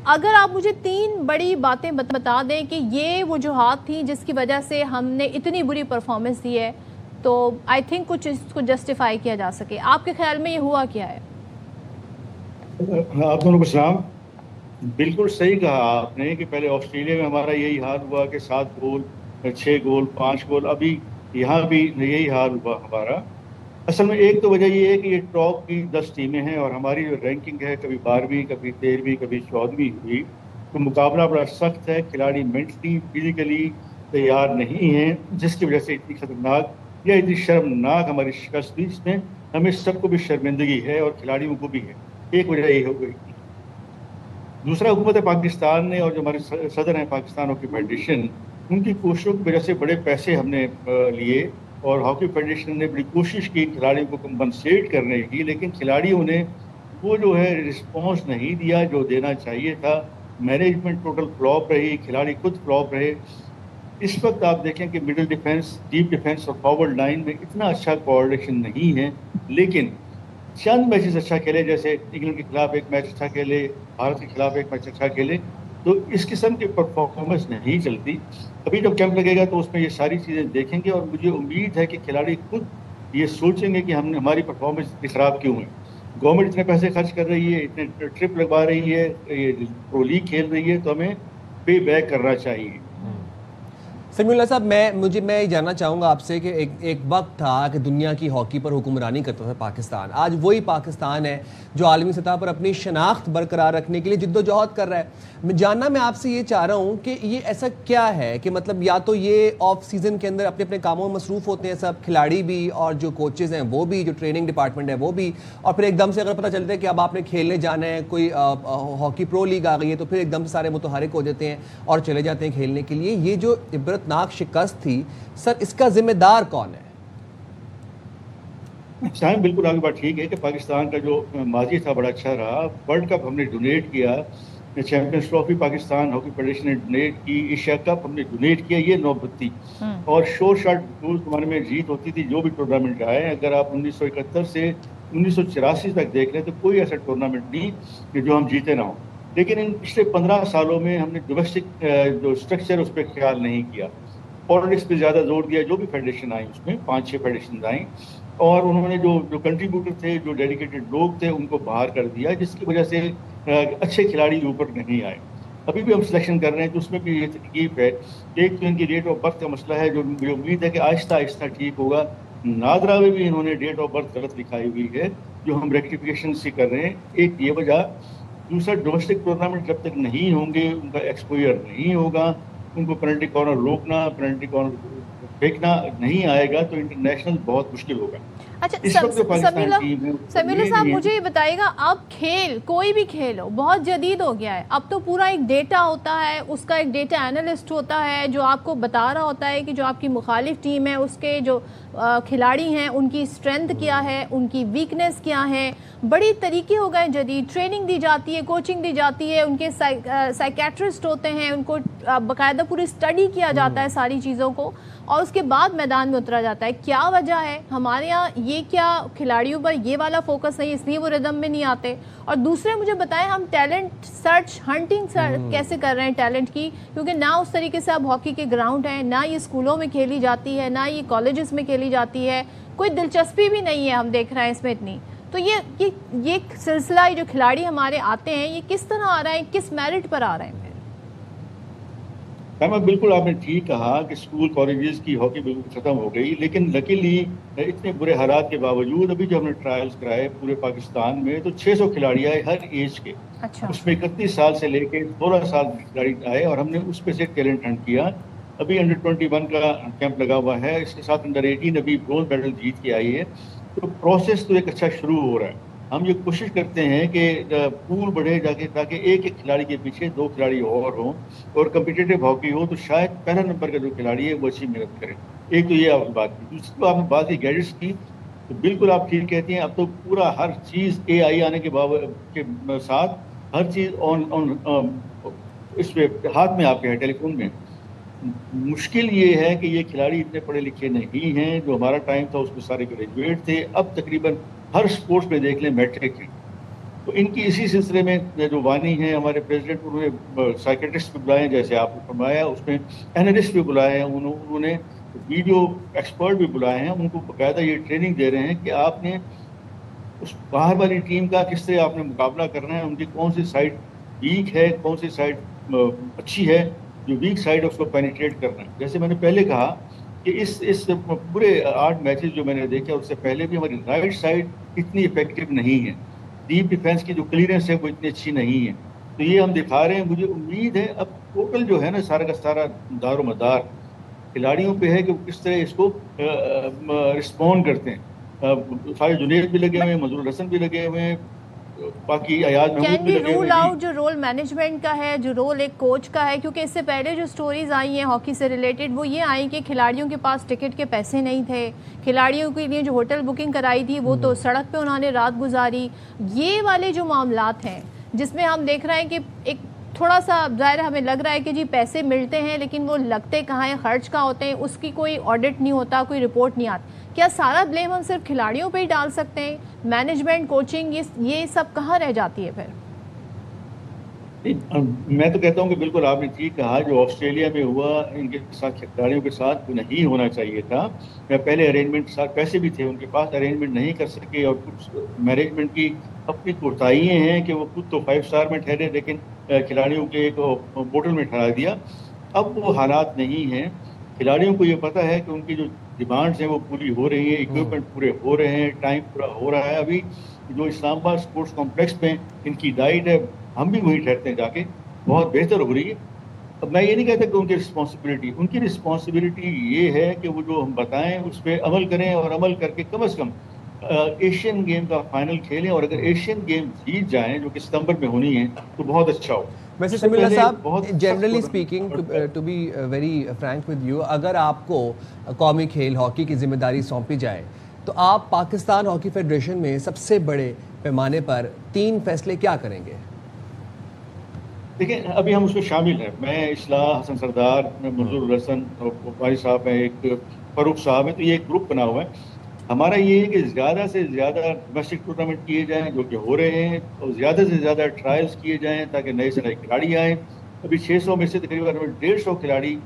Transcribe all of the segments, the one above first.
अगर आप मुझे 3 बड़ी बातें बता दें कि ये वजूहात थी जिसकी वजह से हमने इतनी बुरी परफॉर्मेंस दी है, तो आई थिंक कुछ इसको जस्टिफाई किया जा सके। आपके ख्याल में ये हुआ क्या है? आप दोनों को सलाम। बिल्कुल सही कहा आपने कि पहले ऑस्ट्रेलिया में हमारा यही हाल हुआ कि 7 गोल, 6 गोल, 5 गोल, अभी यहाँ भी यही हाल हुआ हमारा। असल में एक तो वजह ये है कि ये टॉप की 10 टीमें हैं और हमारी जो रैंकिंग है कभी 12वीं, कभी 13वीं, कभी 14वीं हुई, तो मुकाबला बड़ा सख्त है। खिलाड़ी मेंटली फिजिकली तैयार नहीं है, जिसकी वजह से इतनी खतरनाक या इतनी शर्मनाक हमारी शिकस्त हुई, जिसमें हमें सबको भी शर्मिंदगी है और खिलाड़ियों को भी है। एक वजह ये हो गई। दूसरा, हुकूमत पाकिस्तान ने और जो हमारे सदर हैं पाकिस्तान हॉकी फेडरेशन, उनकी कोशिशों की वजह से बड़े पैसे हमने लिए और हॉकी फेडरेशन ने बड़ी कोशिश की खिलाड़ियों को कंपनसेट करने की, लेकिन खिलाड़ियों ने वो जो है रिस्पॉन्स नहीं दिया जो देना चाहिए था। मैनेजमेंट टोटल फ्लॉप रही, खिलाड़ी खुद फ्लॉप रहे। इस वक्त आप देखें कि मिडिल डिफेंस, डीप डिफेंस और फॉरवर्ड लाइन में इतना अच्छा कोऑर्डिनेशन नहीं है, लेकिन चंद मैचेस अच्छा खेले, जैसे इंग्लैंड के खिलाफ एक मैच अच्छा खेले, भारत के खिलाफ एक मैच अच्छा खेले, तो इस किस्म की परफॉर्मेंस नहीं चलती। अभी जब कैंप लगेगा तो उसमें ये सारी चीज़ें देखेंगे और मुझे उम्मीद है कि खिलाड़ी खुद ये सोचेंगे कि हमने हमारी परफॉर्मेंस इतनी खराब क्यों है। गवर्नमेंट इतने पैसे खर्च कर रही है, इतने ट्रिप लगवा रही है, ये प्रो लीग खेल रही है, तो हमें पे बैक करना चाहिए। समीउल्लाह साहब, मैं ये जानना चाहूँगा आपसे कि एक वक्त था कि दुनिया की हॉकी पर हुक्मरानी करता था पाकिस्तान। आज वही पाकिस्तान है जो आलमी सतह पर अपनी शनाख्त बरकरार रखने के लिए जिद्दोजहद कर रहा है। मैं आपसे ये चाह रहा हूँ कि ये ऐसा क्या है कि मतलब या तो ये ऑफ सीज़न के अंदर अपने अपने कामों में मसरूफ़ होते हैं सब, खिलाड़ी भी और जो कोचेज़ हैं वो भी, जो ट्रेनिंग डिपार्टमेंट है वो भी, और फिर एकदम से अगर पता चलता है कि अब आपने खेलने जाना है, कोई हॉकी प्रो लीग आ गई है, तो फिर एकदम से सारे मुतहरिक हो जाते हैं और चले जाते हैं खेलने के लिए। ये जो इबरतनाक शिकस्त थी सर, इसका जिम्मेदार कौन है? शायद बिल्कुल आपकी बात ठीक है कि पाकिस्तान का जो माजी था बड़ा अच्छा रहा। वर्ल्ड कप हमने डोनेट किया, champions trophy Pakistan hockey federation ने डोनेट की, एशिया कप हमने डोनेट किया, ये नौबत थी। और शोर शॉट गोल तुम्हारे में जीत होती थी जो भी टूर्नामेंट आए। अगर आप 1971 से 1984 तक देख लें तो कोई ऐसा टूर्नामेंट नहीं कि जो हम जीते ना हो। लेकिन इन पिछले 15 सालों में हमने डोमेस्टिक जो स्ट्रक्चर उस पर ख्याल नहीं किया, पॉलिटिक्स पे ज़्यादा जोर दिया। जो भी फेडरेशन आई उसमें 5-6 फेडरेशन आई और उन्होंने जो जो कंट्रीब्यूटर थे, जो डेडिकेटेड लोग थे, उनको बाहर कर दिया, जिसकी वजह से अच्छे खिलाड़ी ऊपर नहीं आए। अभी भी हम सिलेक्शन कर रहे हैं तो उसमें भी ये तकलीफ है। एक तो इनकी डेट ऑफ बर्थ का मसला है, जो मुझे उम्मीद है कि आहिस्ता आहिस्ता ठीक होगा। नादरा में भी इन्होंने डेट ऑफ बर्थ गलत लिखाई हुई है, जो हम रेक्टिफिकेशन से कर रहे हैं। एक ये वजह। दूसरा, डोमेस्टिक टूर्नामेंट जब तक नहीं होंगे, उनका एक्सपोजर नहीं होगा, उनको पेनल्टी कॉर्नर रोकना, पेनल्टी कॉर्नर फेंकना नहीं आएगा, तो इंटरनेशनल बहुत मुश्किल होगा। अच्छा, इस वक्त जो पाकिस्तान टीम है समीउल्लाह साहब, मुझे ये बताइएगा, अब खेल कोई भी खेल हो बहुत जदीद हो गया है। अब तो पूरा एक डेटा होता है, उसका एक डेटा एनालिस्ट होता है जो आपको बता रहा होता है कि जो आपकी मुखालिफ टीम है उसके जो खिलाड़ी हैं उनकी स्ट्रेंथ क्या है, उनकी वीकनेस क्या है। बड़ी तरीके हो गए जदीद, ट्रेनिंग दी जाती है, कोचिंग दी जाती है, उनके साइकेट्रिस्ट होते हैं, उनको बाकायदा पूरी स्टडी किया जाता है सारी चीज़ों को, और उसके बाद मैदान में उतरा जाता है। क्या वजह है हमारे यहाँ? ये क्या खिलाड़ियों पर ये वाला फोकस नहीं, इसलिए वो रिदम में नहीं आते? और दूसरे मुझे बताएं, हम टैलेंट सर्च, हंटिंग कैसे कर रहे हैं टैलेंट की? क्योंकि ना उस तरीके से अब हॉकी के ग्राउंड है, ना ये स्कूलों में खेली जाती है, ना ये कॉलेजेस में खेली जाती है, कोई दिलचस्पी भी नहीं है हम देख रहे हैं इसमें इतनी। तो ये सिलसिला, ये जो खिलाड़ी हमारे आते हैं, ये किस तरह आ रहे हैं, किस मेरिट पर आ रहे हैं? बिल्कुल आपने ठीक कहा कि स्कूल कॉलेजेस की हॉकी बिल्कुल खत्म हो गई, लेकिन लकीली इतने बुरे हालात के बावजूद अभी जो हमने ट्रायल्स कराए पूरे पाकिस्तान में, तो 600 खिलाड़ी आए हर एज के। अच्छा। उसमें 31 साल से लेके 16 साल के खिलाड़ी आए और हमने उस पर से टैलेंट हंट किया। अभी अंडर 21 का कैंप लगा हुआ है, इसके साथ अंडर 18 अभी ब्रोंज मेडल जीत के आई है। तो प्रोसेस तो एक अच्छा शुरू हो रहा है। हम ये कोशिश करते हैं कि पूल बढ़े जाके, ताकि एक एक खिलाड़ी के पीछे 2 खिलाड़ी और हों और कम्पिटिटिव हॉकी हो, तो शायद पहला नंबर का जो खिलाड़ी है वो अच्छी मेहनत करे। एक तो ये आपकी बात की। दूसरी तो आपने बात की गैजेट्स की, तो बिल्कुल आप ठीक कहती हैं। अब तो पूरा हर चीज़ AI आने के साथ हर चीज़ ऑन इस पे हाथ में आपके है, टेलीफोन में। मुश्किल ये है कि ये खिलाड़ी इतने पढ़े लिखे नहीं हैं। जो हमारा टाइम था उसमें सारे ग्रेजुएट थे। अब तकरीबन हर स्पोर्ट्स में देख लें मैट्रिक है। तो इनकी इसी सिलसिले में जो वानी है हमारे प्रेसिडेंट, उन्होंने साइकेट्रिस्ट भी बुलाए हैं, जैसे आपने फरमाया, उसमें एनालिस्ट भी बुलाए हैं, उन्होंने वीडियो एक्सपर्ट भी बुलाए हैं, उनको बाकायदा ये ट्रेनिंग दे रहे हैं कि आपने उस बाहर वाली टीम का किस तरह आपने मुकाबला करना है, उनकी कौन सी साइड वीक है, कौन सी साइड अच्छी है, जो वीक साइड है उसको पेनिट्रेट करना है। जैसे मैंने पहले कहा कि इस पूरे 8 मैचेस जो मैंने देखे, उससे पहले भी हमारी राइट साइड इतनी इफेक्टिव नहीं है, डीप डिफेंस की जो क्लियरेंस है वो इतनी अच्छी नहीं है। तो ये हम दिखा रहे हैं, मुझे उम्मीद है अब टोटल जो है ना सारा का सारा दारोमदार खिलाड़ियों पे है कि वो किस तरह इसको रिस्पॉन्ड करते हैं। सारे जुनेद भी लगे हुए हैं, मजरूल हसन भी लगे हुए हैं, बाकी अयाज महमूद कैन भी वी लगे हुए रूल हैं। आउट जो रोल मैनेजमेंट का है, जो रोल एक कोच का है? क्योंकि इससे पहले जो स्टोरीज आई हैं हॉकी से रिलेटेड वो ये आई कि खिलाड़ियों के पास टिकट के पैसे नहीं थे, खिलाड़ियों के लिए जो होटल बुकिंग कराई थी वो तो सड़क पे उन्होंने रात गुजारी। ये वाले जो मामलात हैं जिसमें हम देख रहे हैं कि एक थोड़ा सा ज़ाहिर हमें लग रहा है कि जी पैसे मिलते हैं लेकिन वो लगते कहाँ हैं, खर्च कहाँ होते हैं, उसकी कोई ऑडिट नहीं होता, कोई रिपोर्ट नहीं आती। क्या सारा ब्लेम हम सिर्फ खिलाड़ियों पे ही डाल सकते हैं? मैनेजमेंट, कोचिंग, ये सब कहाँ रह जाती है फिर? मैं तो कहता हूँ कि बिल्कुल आपने ठीक कहा, जो ऑस्ट्रेलिया में हुआ इनके साथ खिलाड़ियों के साथ नहीं होना चाहिए था। पहले अरेंजमेंट साथ पैसे भी थे उनके पास, अरेंजमेंट नहीं कर सके, और कुछ मैनेजमेंट की अपनी कोताहियाँ हैं कि वो खुद तो 5 स्टार में ठहरे लेकिन खिलाड़ियों के एक होटल में ठहरा दिया। अब वो हालात नहीं हैं, खिलाड़ियों को ये पता है कि उनकी जो डिमांड्स हैं वो पूरी हो रही है, इक्विपमेंट पूरे हो रहे हैं, टाइम पूरा हो रहा है। अभी जो इस्लामाबाद स्पोर्ट्स कॉम्प्लेक्स में इनकी डाइट है, हम भी वहीं ठहरते हैं जाके, बहुत बेहतर हो रही है। अब मैं ये नहीं कहता कि उनकी रिस्पॉन्सिबिलिटी ये है कि वो जो हम बताएं उस पर अमल करें, और अमल करके कम से कम एशियन गेम का फाइनल खेलें, और अगर एशियन गेम जीत जाएं जो कि सितंबर में होनी है तो बहुत अच्छा हो। वैसे इससे समीउल्लाह पहले साहब, बहुत जनरली सख्त speaking, to be very frank with you, अगर आपको कौमी खेल हॉकी की जिम्मेदारी सौंपी जाए तो आप पाकिस्तान हॉकी फेडरेशन में सबसे बड़े पैमाने पर 3 फैसले क्या करेंगे? देखिए, अभी हम उसमें शामिल हैं, मैं, इस्लाह, हसन सरदार, मजरूल हसन, भाई साहब हैं, एक फरूख साहब हैं, तो ये एक ग्रुप बना हुआ है। हमारा ये है कि ज़्यादा से ज़्यादा डोमेस्टिक टूर्नामेंट किए जाएं जो कि हो रहे हैं, और ज़्यादा से ज़्यादा ट्रायल्स किए जाएं ताकि नए से नए खिलाड़ी आएँ। अभी 600 में से तकरीबन 150 खिलाड़ी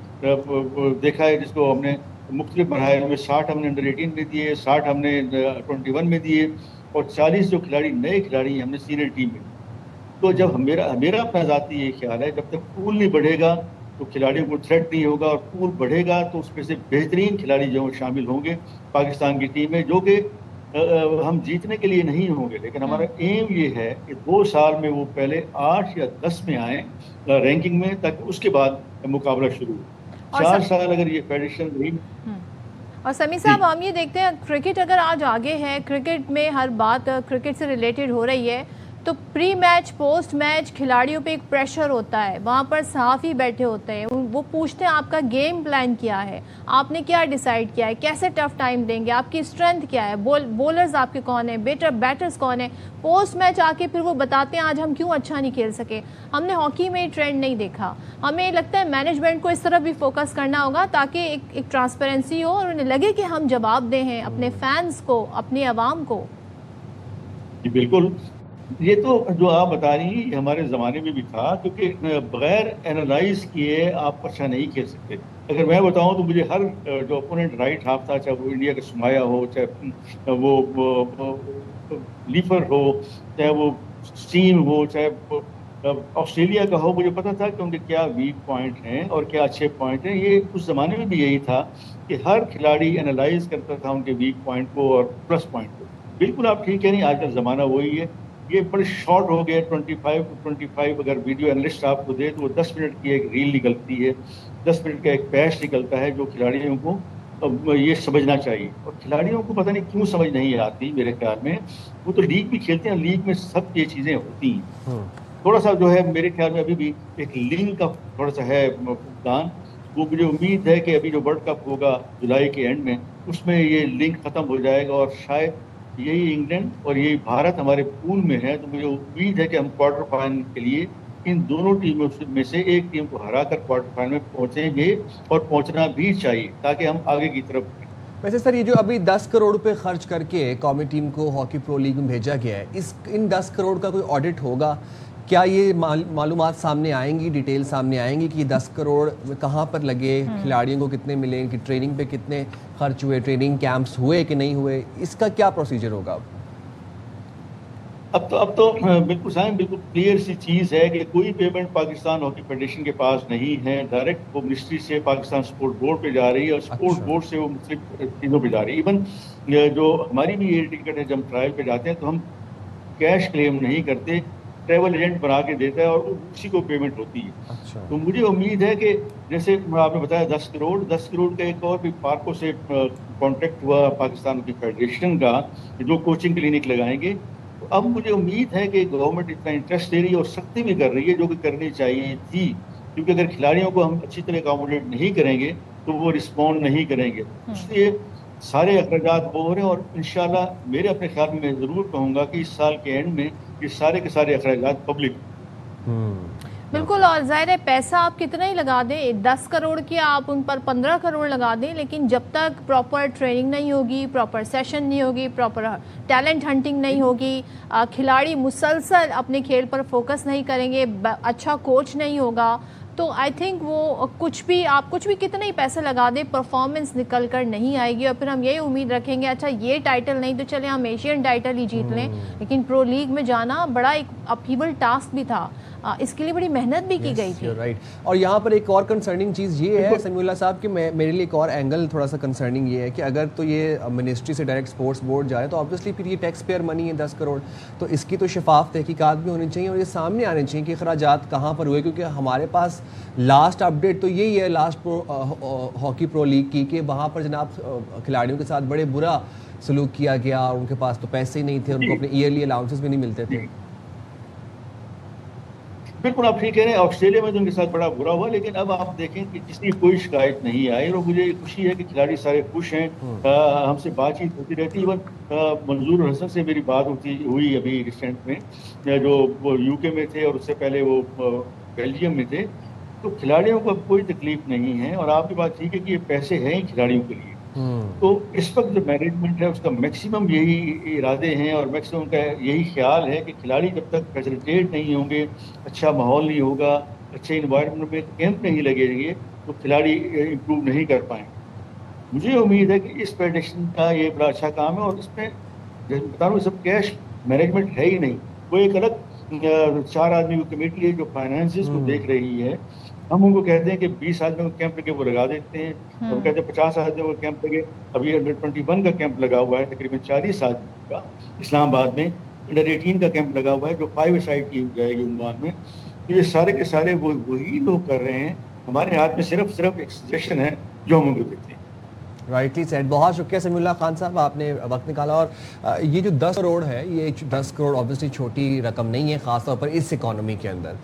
देखा है जिसको हमने मुख्तलिफ मरहल में 60 हमने अंडर 18 में दिए, 60 हमने 21 में दिए, और 40 जो खिलाड़ी नए खिलाड़ी हमने सीनियर टीम में। तो जब मेरा अपना ज़ाती ये ख्याल है, जब तक पूल नहीं बढ़ेगा तो खिलाड़ियों को थ्रेट नहीं होगा, और पूल बढ़ेगा तो उसमें से बेहतरीन खिलाड़ी जो शामिल होंगे पाकिस्तान की टीम में, जो कि हम जीतने के लिए नहीं होंगे, लेकिन हमारा एम ये है कि 2 साल में वो पहले 8 या 10 में आए रैंकिंग में, ताकि उसके बाद मुकाबला शुरू हो। 4 साल अगर ये फेडरेशन नहीं। और समी साहब, हम ये देखते हैं क्रिकेट अगर आज आगे है, क्रिकेट में हर बात क्रिकेट से रिलेटेड हो रही है, तो प्री मैच, पोस्ट मैच खिलाड़ियों पे एक प्रेशर होता है, वहाँ पर सहाफ़ी बैठे होते हैं, वो पूछते हैं आपका गेम प्लान क्या है, आपने क्या डिसाइड किया है, कैसे टफ टाइम देंगे, आपकी स्ट्रेंथ क्या है, बॉलर्स आपके कौन है, बैटर्स कौन है। पोस्ट मैच आके फिर वो बताते हैं आज हम क्यों अच्छा नहीं खेल सके। हमने हॉकी में ट्रेंड नहीं देखा। हमें लगता है मैनेजमेंट को इस तरफ भी फोकस करना होगा ताकि एक ट्रांसपेरेंसी हो और उन्हें लगे कि हम जवाब दे हैं अपने फैंस को, अपनी आवाम को। जी बिल्कुल, ये तो जो आप बता रही हैं हमारे ज़माने में भी था, क्योंकि बगैर एनालाइज किए आप अच्छा नहीं खेल सकते। अगर मैं बताऊं तो मुझे हर जो ओपोनेंट राइट हाफ था, चाहे वो इंडिया का सुमाया हो, चाहे वो लीफर हो, चाहे वो स्टीन हो, चाहे ऑस्ट्रेलिया का हो, मुझे पता था कि उनके क्या वीक पॉइंट हैं और क्या अच्छे पॉइंट हैं। ये उस ज़माने में भी यही था कि हर खिलाड़ी एनालाइज करता था उनके वीक पॉइंट को और प्लस पॉइंट को। बिल्कुल आप ठीक है, नहीं आज का ज़माना वही है, ये बड़े शॉर्ट हो गए, 25 to 25 अगर वीडियो एनालिस्ट आपको दे तो वो 10 मिनट की एक रील निकलती है, 10 मिनट का एक पैच निकलता है, जो खिलाड़ियों को ये समझना चाहिए। और खिलाड़ियों को पता नहीं क्यों समझ नहीं आती मेरे ख्याल में। वो तो लीग भी खेलते हैं, लीग में सब ये चीज़ें होती हैं। थोड़ा सा जो है मेरे ख्याल में अभी भी एक लिंक का थोड़ा सा है फुकदान। वो मुझे उम्मीद है कि अभी जो वर्ल्ड कप होगा जुलाई के एंड में, उसमें ये लिंक ख़त्म हो जाएगा, और शायद यही इंग्लैंड और यही भारत हमारे पूल में है। तो मुझे उम्मीद है कि हम क्वार्टर फाइनल के लिए इन दोनों टीमों में से एक टीम को हराकर क्वार्टर फाइनल में पहुंचेंगे, और पहुंचना भी चाहिए ताकि हम आगे की तरफ। वैसे सर ये जो अभी 10 करोड़ रुपए खर्च करके कौमी टीम को हॉकी प्रो लीग में भेजा गया है, इन 10 करोड़ का कोई ऑडिट होगा? क्या ये मालूमात सामने आएंगी, डिटेल सामने आएंगी कि 10 करोड़ कहाँ पर लगे, खिलाड़ियों को कितने मिले, इनकी ट्रेनिंग पे कितने खर्च हुए, ट्रेनिंग कैंप्स हुए कि नहीं हुए, इसका क्या प्रोसीजर होगा? अब तो बिल्कुल साहब, बिल्कुल क्लियर सी चीज़ है कि कोई पेमेंट पाकिस्तान हॉकी फेडरेशन के पास नहीं है। डायरेक्ट वो मिनिस्ट्री से पाकिस्तान स्पोर्ट बोर्ड पे जा रही है और स्पोर्ट बोर्ड से वो मुख्तलिफ चीज़ों पे जा रही है। इवन जो हमारी भी ये टिकट है, जब हम ट्रायल पे जाते हैं तो हम कैश क्लेम नहीं करते, ट्रैवल एजेंट बना के देता है और उसी को पेमेंट होती है। अच्छा। तो मुझे उम्मीद है कि जैसे आपने बताया 10 करोड़ का एक और भी पार्कों से कॉन्ट्रैक्ट हुआ पाकिस्तान की फेडरेशन का, जो कोचिंग क्लिनिक लगाएंगे। तो अब मुझे उम्मीद है कि गवर्नमेंट इतना इंटरेस्ट दे रही है और सख्ती भी कर रही है, जो कि करनी चाहिए थी, क्योंकि अगर खिलाड़ियों को हम अच्छी तरह अकोमोडेट नहीं करेंगे तो वो रिस्पॉन्ड नहीं करेंगे। इसलिए सारे अखराजात वो हो रहे हैं और इंशाल्लाह मेरे अपने ख्याल में मैं ज़रूर कहूँगा कि इस साल के एंड में ये सारे के सारे अखराजात पब्लिक। बिल्कुल, और ज़ाहिर है पैसा आप कितना ही लगा दें, 10 करोड़ की आप उन पर 15 करोड़ लगा दें, लेकिन जब तक प्रॉपर ट्रेनिंग नहीं होगी, प्रॉपर सेशन नहीं होगी, प्रॉपर टैलेंट हंटिंग नहीं होगी, खिलाड़ी मुसलसल अपने खेल पर फोकस नहीं करेंगे, अच्छा कोच नहीं होगा, तो आई थिंक वो आप कुछ भी कितना ही पैसा लगा दें, परफॉर्मेंस निकल कर नहीं आएगी। और फिर हम यही उम्मीद रखेंगे अच्छा ये टाइटल नहीं तो चले हम एशियन टाइटल ही जीत लें, लेकिन प्रो लीग में जाना बड़ा एक अपहीबल टास्क भी था, इसके लिए बड़ी मेहनत भी की गई थी। राइट। और यहाँ पर एक और कंसर्निंग चीज़ ये है समीउल्लाह साहब कि मेरे लिए एक और एंगल थोड़ा सा कंसर्निंग ये है कि अगर तो ये मिनिस्ट्री से डायरेक्ट स्पोर्ट्स बोर्ड जाए तो ऑब्वियसली फिर ये टैक्स पेयर मनी है 10 करोड़, तो इसकी तो शफाफ तहकीकात भी होनी चाहिए और ये सामने आने चाहिए कि अखराजात कहाँ पर हुए, क्योंकि हमारे पास लास्ट अपडेट तो यही है लास्ट हॉकी प्रो लीग की कि वहाँ पर जनाब खिलाड़ियों के साथ बड़े बुरा सलूक किया गया और उनके पास तो पैसे ही नहीं थे, उनको अपने ईयरली अलाउंसेस भी नहीं मिलते थे। बिल्कुल आप ठीक कह रहे हैं, ऑस्ट्रेलिया में तो उनके साथ बड़ा बुरा हुआ, लेकिन अब आप देखें कि किसी की कोई शिकायत नहीं आई और मुझे खुशी है कि खिलाड़ी सारे खुश हैं। हमसे बातचीत होती रहती है। इवन मंजूर हसन से मेरी बात हुई अभी रिसेंट में, जो वो यूके में थे और उससे पहले वो बेल्जियम में थे। तो खिलाड़ियों को अब कोई तकलीफ नहीं है और आपकी बात ठीक है कि ये पैसे हैं ही खिलाड़ियों के लिए। तो इस वक्त जो मैनेजमेंट है उसका मैक्सिमम यही इरादे हैं और मैक्सिमम का यही ख्याल है कि खिलाड़ी जब तक फैसिलिटेट नहीं होंगे, अच्छा माहौल नहीं होगा, अच्छे इन्वायरमेंट में कैंप नहीं लगेंगे, तो खिलाड़ी इम्प्रूव नहीं कर पाएंगे। मुझे उम्मीद है कि इस फेडरेशन का ये बड़ा अच्छा काम है और इसमें जैसे बता रहा हूँ सब कैश मैनेजमेंट है ही नहीं। वो एक अलग 4 आदमी की कमेटी है जो फाइनेंसिस को देख रही है। हम उनको कहते हैं कि 20 आदमियों का कैंप लगे वो लगा देते हैं, तो कहते हैं 50 आदमियों का कैंप लगे। अभी अंडर-21 का कैंप लगा हुआ है तकरीबन 40 आदमियों का इस्लामाबाद में, अंडर-18 का कैंप लगा हुआ है जो 5 साइड की जाएगी उन्वान में। तो ये सारे के सारे वही लोग कर रहे हैं। हमारे हाथ में सिर्फ एक सजेशन है जो हम उनको देते हैं। Rightly said. बहुत शुक्रिया समीउल्लाह खान साहब, आपने वक्त निकाला। और ये जो 10 करोड़ है, ये 10 करोड़ ऑब्वियसली छोटी रकम नहीं है, खासतौर पर इस इकॉनमी के अंदर।